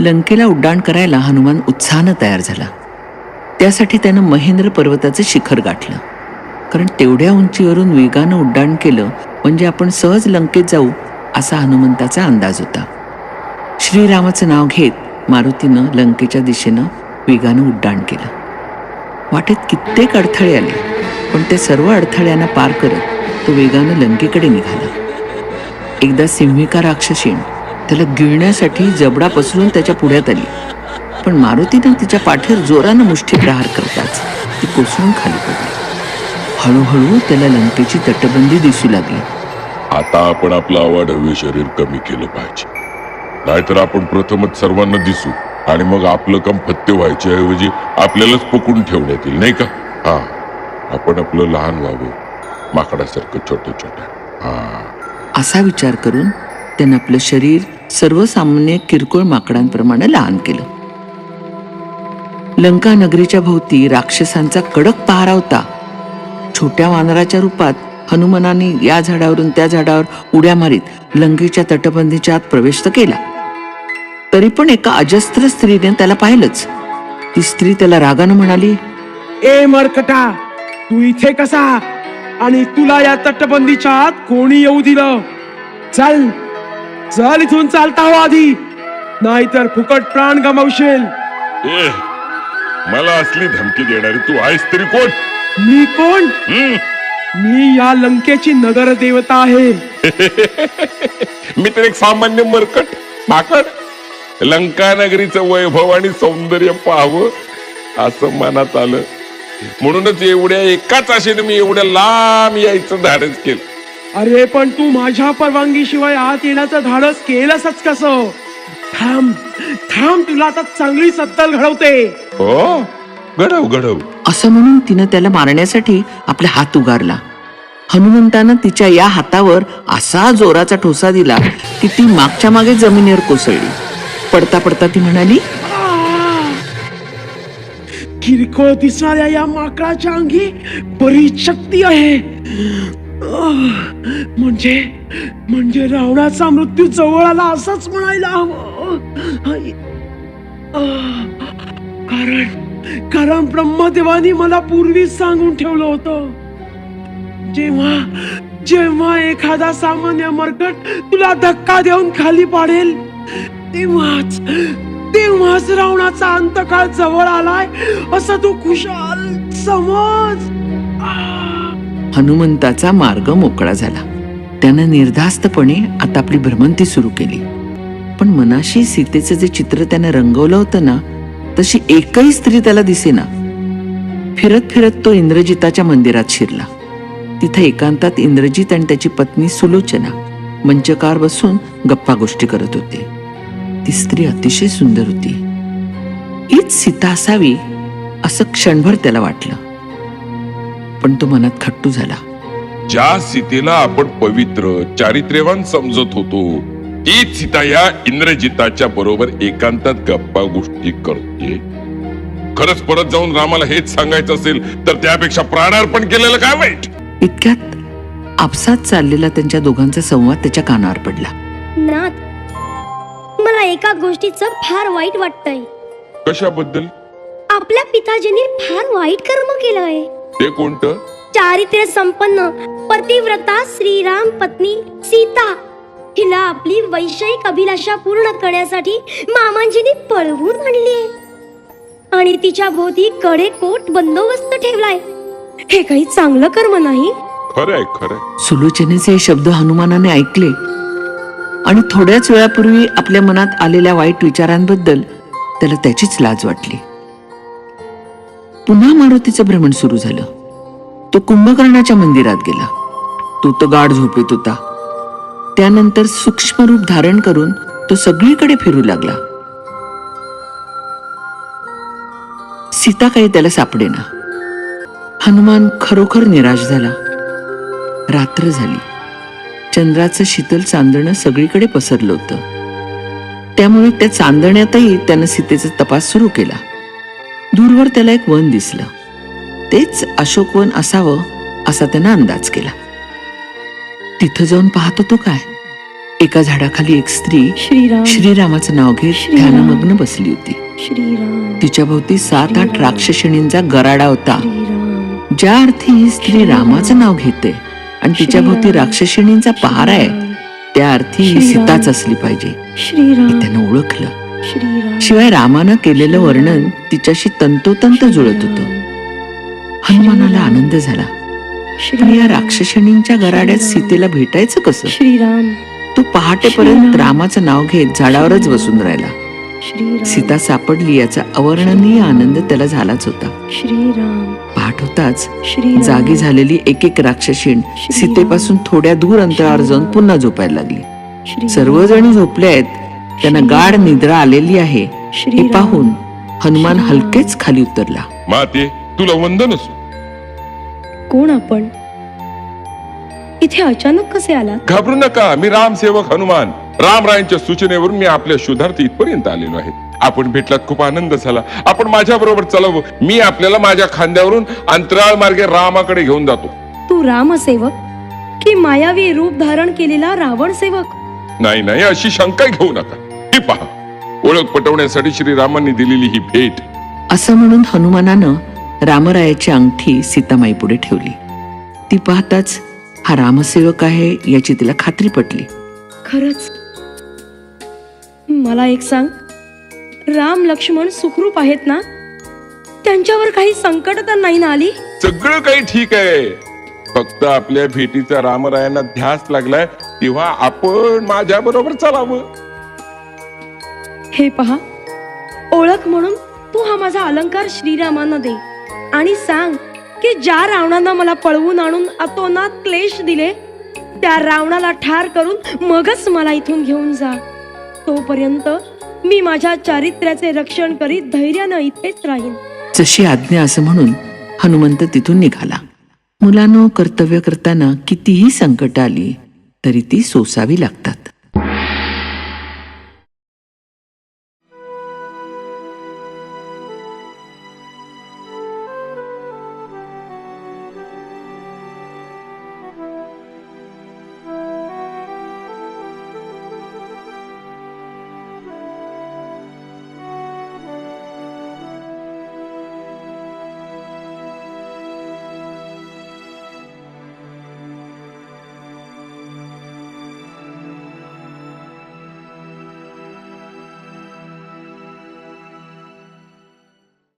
लंकेला उड्डाण करायला हनुमान उत्साहानं तयार झाला. त्यासाठी त्यानं महेंद्र पर्वताचं शिखर गाठलं. कारण तेवढ्या उंचीवरून वेगानं उड्डाण केलं म्हणजे आपण सहज लंकेत जाऊ असा हनुमंताचा अंदाज होता. श्रीरामाचं नाव घेत मारुतीनं लंकेच्या दिशेनं वेगानं उड्डाण केलं. वाटेत कित्येक अडथळे आले, पण ते सर्व अडथळ्यांना पार करत तो वेगानं लंकेकडे निघाला. एकदा सिंहिका राक्षसीण त्याला गिळण्यासाठी जबडा पसरून त्याच्या पुढ्यात आली, पण मारुतीनं तिच्या पाठीवर जोरानं मुष्ठी प्रहार करताच ती कोसळून खाली पडली. हळूहळू त्याला लंकेची तटबंदी दिसू लागली. आता आपण आपलं अवाढव्य शरीर कमी केलं पाहिजे, नाहीतर आपण प्रथमच सर्वांना दिसू आणि मग आपलं काम फत्ते व्हायच्या ऐवजी आपल्यालाच पकडून ठेवण्यात येईल, नाही का? हा, आपण आपलं लहान व्हावं, माकडासारखं छोटं छोटं. हा, असा विचार करून त्यानं आपलं शरीर सर्वसामान्य किरकोळ माकडांप्रमाणे लहान केलं. लंका नगरीच्या भोवती राक्षसांचा कडक पहारा होता. छोट्या वानराच्या रूपात हनुमानाने या झाडावरून त्या झाडावर उड्या मारीत लंकेच्या तटबंदीच्या आत प्रवेश तर केला. तरी पण एका अजस्त्र स्त्रीने त्याला पाहिलंच. ती स्त्री त्याला रागानं म्हणाली, ए मरकटा, तू इथे कसा? आणि तुला या तटबंदीच्या आत कोणी येऊ दिलं? चल चल, इथून चालता हो आधी, नाहीतर फुकट प्राण गमावशील. ए, मला असली धमकी देणारी तू आहेस तरी कोण? मी कोण? मी या लंकेची नगर देवता आहे. मी तर एक सामान्य मरकट माकड. लंका नगरीचं वैभव आणि सौंदर्य पाहावं असं मनात आलं, म्हणूनच एवढ्या एकाच आशेने मी एवढ्या लांब यायचं धाडस केलं. अरे पण तू माझ्या परवानगी शिवाय आत येण्याचं धाडस केलंसच कसं? थांब थांब, तुला आता चांगली सत्तल घडवते. हो, घडव घडव. असं म्हणून तिनं त्याला मारण्यासाठी आपला हात उगारला. हनुमंतानं तिच्या या हातावर असा जोराचा ठोसा दिला की ती मागच्या मागे जमिनीवर कोसळली. पडता पडता ती म्हणाली, किरकोळ दिसणाऱ्या या माकडाच्या अंगी बरीच शक्ती आहे. म्हणजे रावणाचा मृत्यू जवळ आला असंच म्हणायला हवं. कारण ब्रह्मदेवानी मला पूर्वीच सांगून ठेवलं होतं, जेव्हा एखादा सामान्य मरकट तुला धक्का देऊन खाली पाडेल तेव्हाच रावणाचा अंतकाळ जवळ आलाय असं तू खुशाल समज. हनुमंताचा मार्ग मोकळा झाला. त्यानं निर्धास्तपणे आता आपली भ्रमंती सुरू केली. पण मनाशी सीतेचं जे चित्र त्यानं रंगवलं होतं ना, तशी एकही स्त्री त्याला दिसेना. फिरत फिरत तो इंद्रजिताच्या मंदिरात शिरला. तिथे एकांतात इंद्रजित आणि त्याची पत्नी सुलोचना मंचकार बसून गप्पा गोष्टी करत होते. ती स्त्री अतिशय सुंदर होती. हीच सीता असावी असं क्षणभर त्याला वाटलं, पण तो मनात खट्टू झाला. ज्या सीतेला आपण पवित्र चारित्र्यवान समजत होतो, तीच सीता या इंद्रजिताच्या बरोबर एकांतात गप्पा गोष्टी करते. खरंच परत जाऊन रामाला हेच सांगायचं असेल तर त्यापेक्षा प्राणार्पण केलेलं काय वाईट? इतक्यात आपसात चाललेला त्यांच्या दोघांचा संवाद त्याच्या कानावर पडला. नाथ, मला एका गोष्टीचं फार वाईट वाटतंय. कशाबद्दल? आपल्या पिताजींनी फार वाईट कर्म केलंय. ते कोणतं? चारित्र्य संपन्न पतिव्रता श्रीराम पत्नी सीता हिला आपली वैषयिक अभिलाषा पूर्ण करण्यासाठी मामांजींनी पळवून आणली आणि तिच्या भोवती कडेकोट बंदोबस्त ठेवलाय. हे काही चांगलं कर्म नाही. खरंय खरंय. सुलोचनेचे हे शब्द हनुमानाने ऐकले आणि थोड्याच वेळापूर्वी आपल्या मनात आलेल्या वाईट विचारांबद्दल त्याला त्याचीच लाज वाटली. पुन्हा मारुतीचं भ्रमण सुरू झालं. तो कुंभकर्णाच्या मंदिरात गेला. तो तर गाढ झोपेत होता. त्यानंतर सूक्ष्म रूप धारण करून तो सगळीकडे फिरू लागला. सीता काही त्याला सापडेना. हनुमान खरोखर निराश झाला. रात्र झाली. चंद्राचं शीतल चांदणं सगळीकडे पसरलं होतं. त्यामुळे त्या चांदण्यातही त्यानं सीतेचा तपास सुरू केला. दूरवर त्याला एक वन दिसलं. तेच अशोकवन असावं असा त्यानं अंदाज केला. तिथं जाऊन पाहतो तो काय, एका झाडाखाली एक स्त्री श्रीराम श्रीरामाचं नाव घेत श्रीराम. ध्यानमग्न बसली होती. श्रीराम तिच्या भोवती 7-8 राक्षसिणींचा गराडा होता. श्रीराम ज्या अर्थी ही स्त्री रामाचं नाव घेते आणि तिच्या भोवती राक्षसिणींचा पहार आहे, त्या अर्थी ही श्रीराम. सीताच असली पाहिजे श्रीराम हे त्यानं ओळखलं. श्रीराम शिवाय रामानं केलेलं वर्णन तिच्याशी तंतोतंत जुळत होतं. हनुमानाला आनंद झाला. पण या राक्षसिणींच्या गराड्यात सीतेला भेटायचं कसं? श्रीराम तो पहाटेपर्यंत श्रीराम. रामाचं नाव घेत झाडावरच बसून राहिला. श्रीराम सीता सापडली याचा अवर्णनीय आनंद त्याला झालाच होता. श्रीराम पहाट होताच श्रीराम जागी झालेली एक एक राक्षसीण सीतेपासून थोड्या दूर अंतरावर जाऊन पुन्हा झोपायला लागली. श्रीराम. सर्वजणी झोपले आहेत, त्यांना गाढ निद्रा आलेली आहे हे श्रीराम. पाहून हनुमान हलकेच खाली उतरला. माते तुला वंदन असो. कोण आपण? इथे अचानक कसे आलात? घाबरू नका, मी रामसेवक हनुमान. रामरायांच्या सूचनेवरून मी आपल्या शोधार्थ इथपर्यंत आलेलो आहे. आपण भेटलात, खूप आनंद झाला. आपण माझ्या बरोबर चलावं. मी आपल्याला माझ्या खांद्यावरून अंतराळ मार्गे रामाकडे घेऊन जातो. तू रामसेवक की मायावी रूप धारण केलेला रावण सेवक? नाही नाही, अशी शंका घेऊ नका. ही पहा, ओळख पटवण्यासाठी श्रीरामांनी दिलेली ही भेट. असं म्हणून हनुमानानं रामरायाची अंगठी सीतामाई पुढे ठेवली. ती पाहताच हा रामसेवक आहे याची तिला खात्री पटली. खरंच? मला एक सांग, राम लक्ष्मण सुखरूप आहेत ना? त्यांच्यावर काही संकट तर नाही ना आली? सगळं काही ठीक आहे. फक्त आपल्या भेटीचा रामरायांना ध्यास लागलाय, तेव्हा आपण माझ्या बरोबर चालावं. हे पहा, ओळख म्हणून तू हा माझा अलंकार श्रीरामांना दे आणि सांग की ज्या रावणानं मला पळवून आणून अतोनात क्लेश दिले, त्या रावणाला ठार करून मगच मला इथून घेऊन जा. तोपर्यंत मी माझ्या चारित्र्याचे रक्षण करीत धैर्यानं इथेच राहीन. जशी आज्ञा असं म्हणून हनुमंत तिथून निघाला. मुलांनो, कर्तव्य करताना कितीही संकट आली तरी ती सोसावी लागतात.